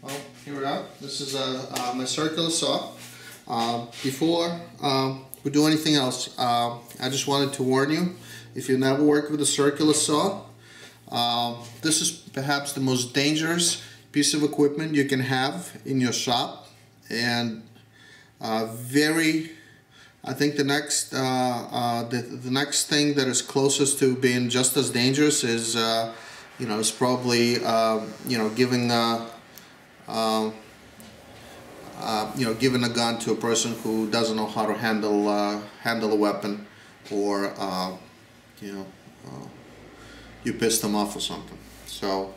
Well, here we are. This is my circular saw. Before we do anything else, I just wanted to warn you, if you never worked with a circular saw, this is perhaps the most dangerous piece of equipment you can have in your shop, and I think the next the next thing that is closest to being just as dangerous is is probably giving giving a gun to a person who doesn't know how to handle a weapon, or you pissed them off or something. So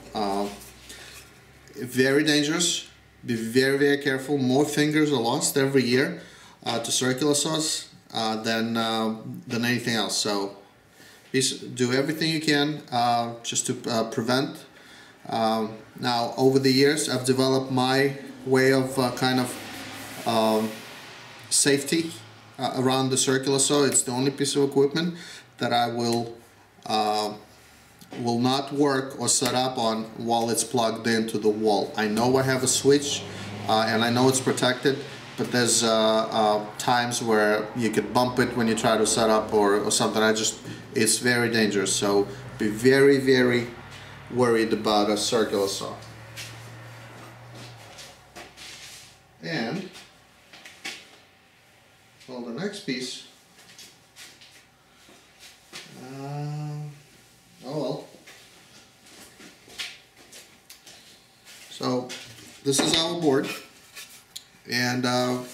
very dangerous. Be very, very careful. More fingers are lost every year to circular saws than anything else. So do everything you can just to prevent. Now, over the years, I've developed my way of safety around the circular saw. It's the only piece of equipment that I will not work or set up on while it's plugged into the wall. I know I have a switch and I know it's protected, but there's times where you could bump it when you try to set up or something. It's very dangerous. So be very, very worried about a circular saw. And well, the next piece, so this is our board, and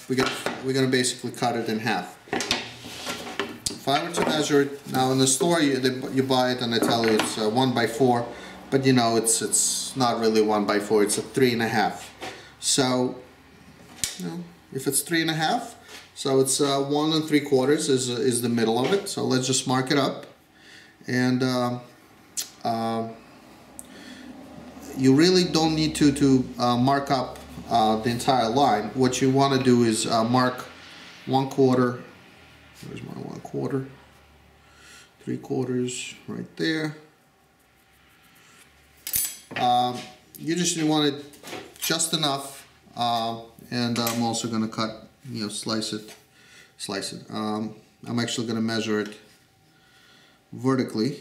we're gonna basically cut it in half. If I were to measure it now in the store, you buy it and they tell you it's 1x4, but it's not really 1x4. It's a 3.5. So if it's 3.5, so it's 1 3/4 is the middle of it. So let's just mark it up, and you really don't need to mark up the entire line. What you want to do is mark 1/4. Where's my 1/4? 3/4 right there. You just want it just enough, and I'm also going to cut, slice it. I'm actually going to measure it vertically.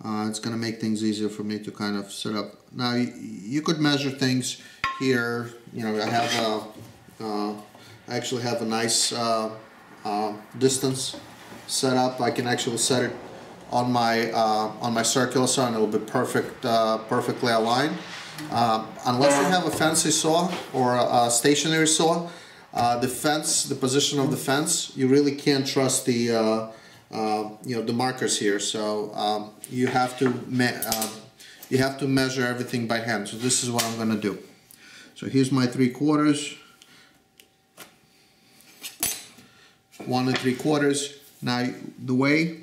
It's going to make things easier for me to kind of set up. Now you could measure things here. I actually have a nice distance set up. I can actually set it on my circular saw, and it'll be perfectly aligned. Unless you have a fancy saw or a stationary saw, the position of the fence, you really can't trust the markers here. So you have to measure everything by hand. So this is what I'm going to do. So here's my 3/4, 1 3/4. Now the way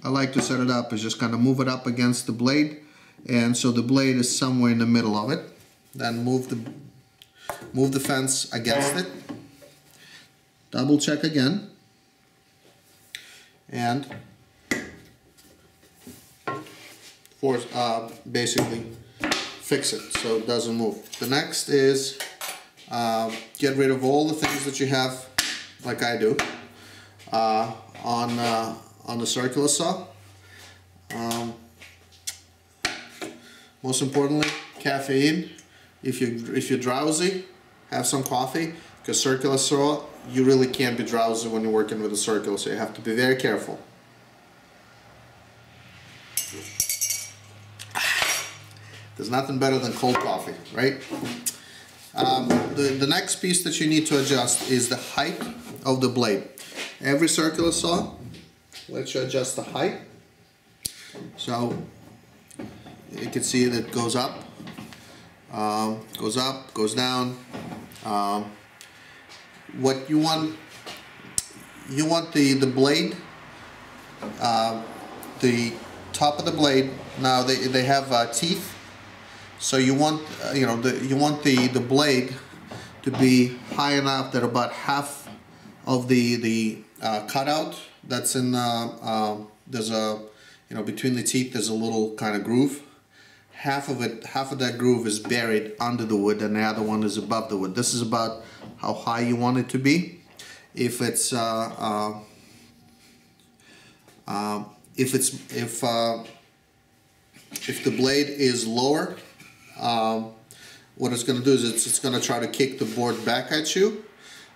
I like to set it up is just kind of move it up against the blade, and so the blade is somewhere in the middle of it. Then move the fence against it. Double check again, and basically fix it so it doesn't move. The next is get rid of all the things that you have, like I do, on the circular saw. Most importantly, caffeine. If you're drowsy, have some coffee, because circular saw, you really can't be drowsy when you're working with a circular, so you have to be very careful. There's nothing better than cold coffee, right? The next piece that you need to adjust is the height of the blade. Every circular saw lets you adjust the height. So you can see that it goes up, goes down. What you want the blade, the top of the blade. Now they have teeth, so you want the blade to be high enough that about half of the cutout that's in there's a between the teeth there's a little kind of groove. half of that groove is buried under the wood and the other one is above the wood. This is about how high you want it to be. If it's if the blade is lower, what it's going to do is it's going to try to kick the board back at you.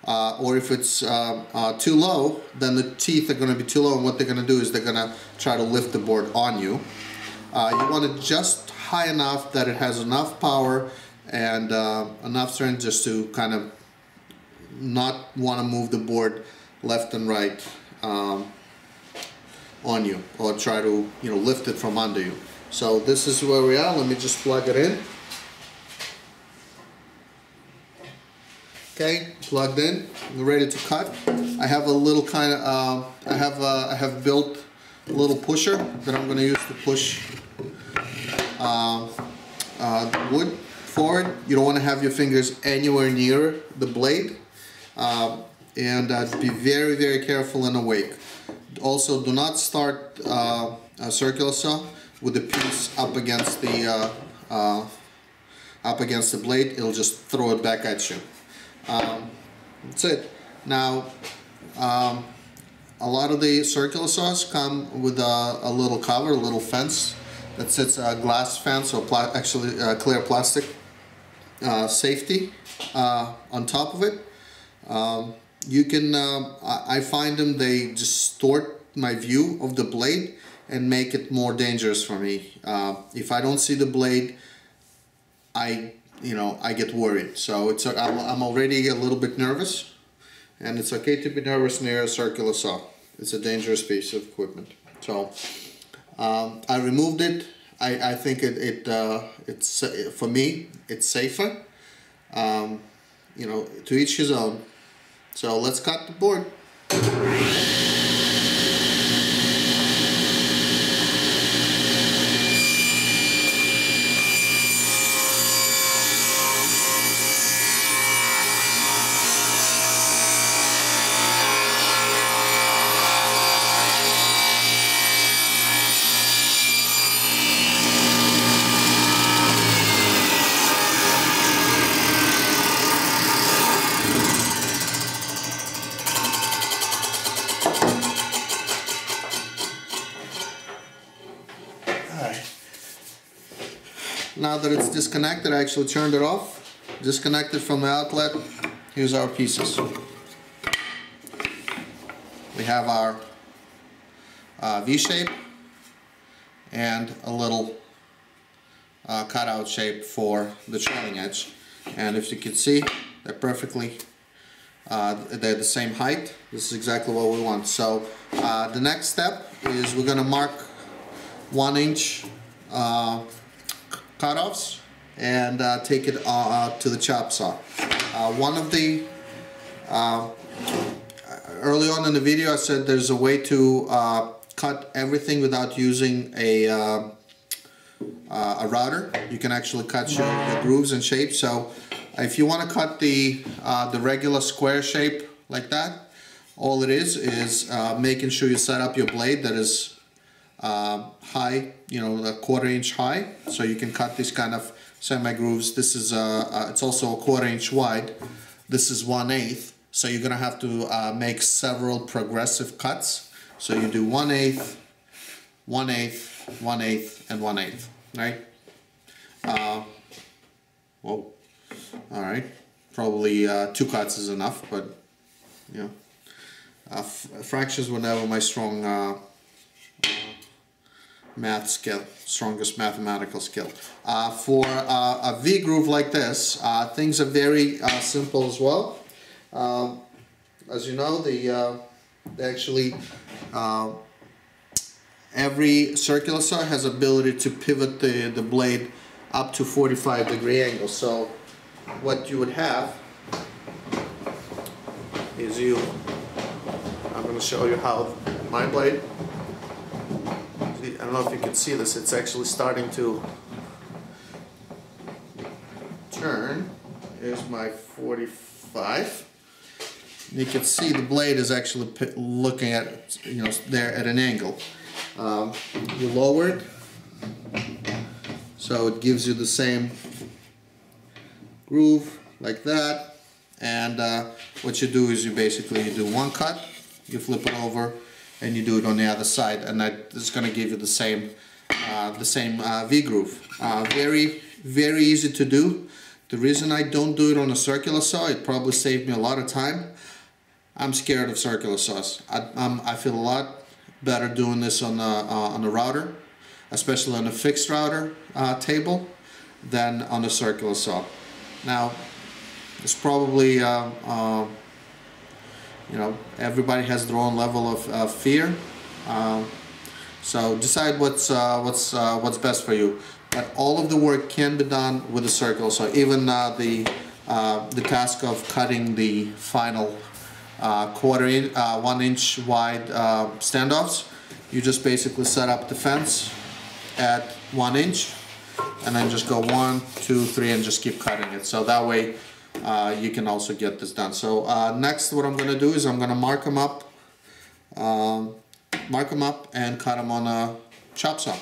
Or if it's too low, then the teeth are going to be too low, and what they're going to do is they're going to try to lift the board on you. You want it just high enough that it has enough power and enough strength just to kind of not want to move the board left and right on you, or try to, you know, lift it from under you. So this is where we are. Let me just plug it in. Okay, plugged in, we're ready to cut. I have a little kind of, I have built a little pusher that I'm going to use to push the wood forward. You don't want to have your fingers anywhere near the blade, and be very, very careful in a wake. Also, do not start a circular saw with the piece up against the blade. It'll just throw it back at you. That's it. Now, a lot of the circular saws come with a little cover, a little fence that sits a glass fence, or actually clear plastic safety on top of it. You can, I find them, they distort my view of the blade and make it more dangerous for me. If I don't see the blade, I get worried. So I'm already a little bit nervous, and it's okay to be nervous near a circular saw. It's a dangerous piece of equipment. So I removed it. I think it's for me it's safer. You know, to each his own. So let's cut the board. Now that it's disconnected, I actually turned it off. Disconnected from the outlet. Here's our pieces. We have our V-shape and a little cutout shape for the trailing edge. And if you can see, they're perfectly, they're the same height. This is exactly what we want. So the next step is we're going to mark 1 inch cutoffs and take it to the chop saw. One of the early on in the video I said there's a way to cut everything without using a router. You can actually cut your grooves and shapes. So if you want to cut the regular square shape like that, all it is making sure you set up your blade that is high, you know, a 1/4 inch high, so you can cut these kind of semi grooves. This is it's also a 1/4 inch wide. This is 1/8, so you're gonna have to make several progressive cuts. So you do 1/8, 1/8, 1/8, and 1/8, right? Whoa, all right. Probably 2 cuts is enough, but you know, fractions were never my strong math skill, strongest mathematical skill. For a V groove like this, things are very simple as well. As you know, they actually every circular saw has ability to pivot the blade up to 45-degree angle. So what you would have is I'm going to show you how my blade, I don't know if you can see this, it's actually starting to turn. Here's my 45. You can see the blade is actually looking at, you know, there at an angle. You lower it So it gives you the same groove like that. And what you do is you do one cut, you flip it over, and you do it on the other side, and that is going to give you the same V groove. Very easy to do. The reason I don't do it on a circular saw, it probably saved me a lot of time. I'm scared of circular saws. I feel a lot better doing this on a router, especially on a fixed router table, than on a circular saw. Now, it's probably you know, everybody has their own level of fear. So decide what's best for you. But all of the work can be done with a circular saw. Even the task of cutting the final 1 inch wide standoffs, you just basically set up the fence at 1 inch, and then just go 1, 2, 3, and just keep cutting it. So that way you can also get this done. So next, what I'm going to do is I'm going to mark them up and cut them on a chop saw.